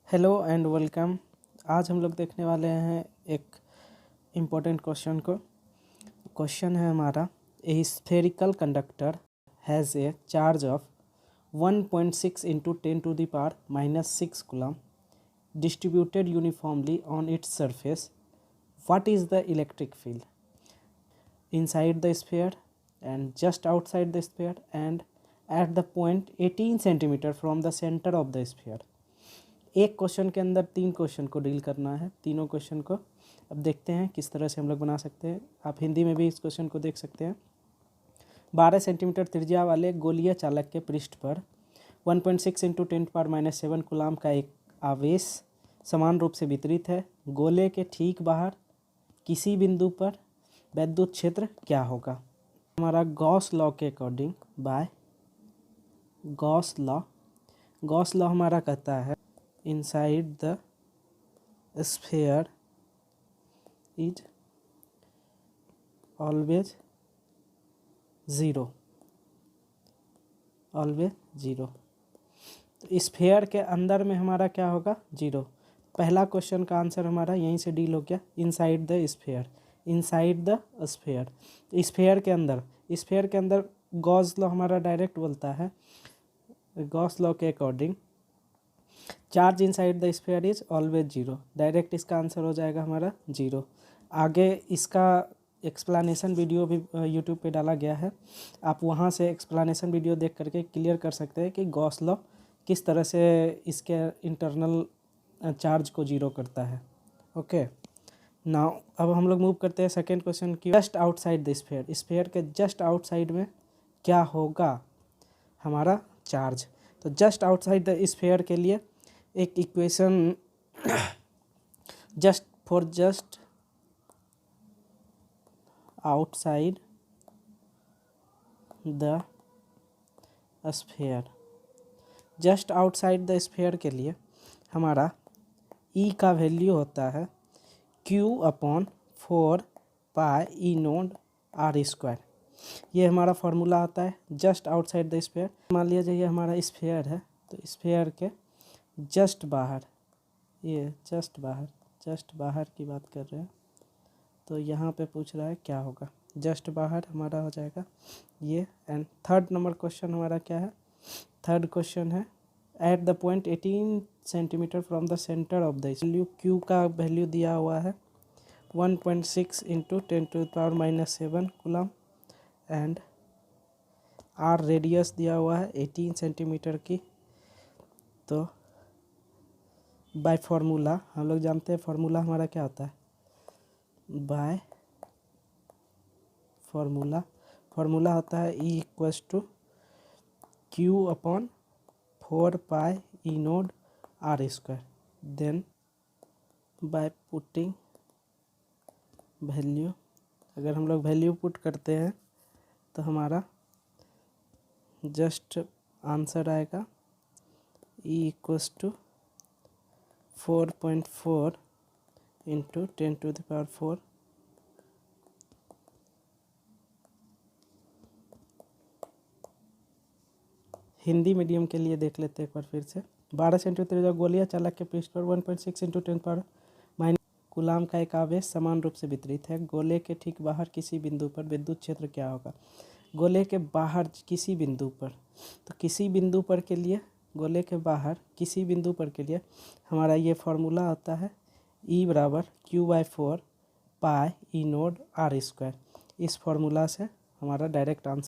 Hello and welcome. आज हम लोग देखने वाले हैं एक इम्पोर्टेंट क्वेश्चन को। क्वेश्चन है हमारा, ए spherical conductor has a charge of 1.6 into 10⁻⁻6 coulomb distributed uniformly on its surface. What is the electric field inside the sphere and just outside the sphere and at the point 18 centimetre from the center of the sphere। एक question के अंदर 3 question को deal करना है। तीनों question को अब देखते हैं किस तरह से हम लोग बना सकते हैं। आप हिंदी में भी इस क्वेश्चन को देख सकते हैं। 12 सेंटीमीटर त्रिज्या वाले गोलीय चालक के पृष्ठ पर 1.6 इंटू 10⁻⁻7 कूलाम का एक आवेश समान रूप से वितरित है। गोले के ठीक बाहर किसी बिंदु पर विद्युत क्षेत्र क्या होगा। हमारा गॉस लॉ के अकॉर्डिंग बाय गॉस लॉ हमारा कहता है inside the sphere is always zero. तो स्फीयर के अंदर में हमारा क्या होगा, जीरो। पहला क्वेश्चन का आंसर हमारा यहीं से डील हो गया, इनसाइड द स्फीयर। स्फीयर के अंदर गॉस लॉ हमारा डायरेक्ट बोलता है, गॉस लॉ के according charge inside the sphere is always zero. Direct इसका आंसर हो जाएगा हमारा जीरो। आगे इसका एक्सप्लेनेशन वीडियो भी यूट्यूब पे डाला गया है, आप वहाँ से एक्सप्लेनेशन वीडियो देख करके क्लियर कर सकते हैं कि गॉस लॉ किस तरह से इसके इंटरनल चार्ज को जीरो करता है। ओके, नाउ अब हम लोग मूव करते हैं सेकेंड क्वेश्चन की। Just outside the sphere, sphere के जस्ट आउटसाइड में क्या होगा हमारा चार्ज। तो जस्ट आउटसाइड द स्फीयर के लिए एक equation, just outside the sphere, just outside the sphere के लिए हमारा ई का वैल्यू होता है Q/4πE0r²। ये हमारा फार्मूला आता है जस्ट आउटसाइड द स्फीयर। मान लिया जाए ये हमारा स्फीयर है, तो स्फीयर के जस्ट बाहर, ये जस्ट बाहर की बात कर रहे हैं, तो यहाँ पे पूछ रहा है क्या होगा। जस्ट बाहर हमारा हो जाएगा ये। एंड थर्ड नंबर क्वेश्चन हमारा क्या है, थर्ड क्वेश्चन है at the point 18 centimetre from the centre of the value. Q का वैल्यू दिया हुआ है 1.6 into 10⁻⁻7 coulomb and R radius दिया हुआ है 18 सेंटीमीटर की। तो बाय फार्मूला हम लोग जानते हैं फार्मूला हमारा क्या होता है, बाय फार्मूला होता है E = Q/4πE0r²। Then by putting value, अगर हम लोग वैल्यू पुट करते हैं तो हमारा जस्ट आंसर आएगा E = 4.4 इंटू 10⁴। हिंदी मीडियम के लिए देख लेते हैं एक बार फिर से। 12 सेंटीमीटर गोलियां चालक के पृष्ठ पर 1.6 इंटू 10⁻⁻ कूलाम का एक आवेश समान रूप से वितरित है। गोले के ठीक बाहर किसी बिंदु पर विद्युत क्षेत्र क्या होगा। गोले के बाहर किसी बिंदु पर, तो किसी बिंदु पर के लिए, गोले के बाहर किसी बिंदु पर के लिए हमारा ये फार्मूला होता है E = Q/4πE0r²। इस फार्मूला से हमारा डायरेक्ट आंसर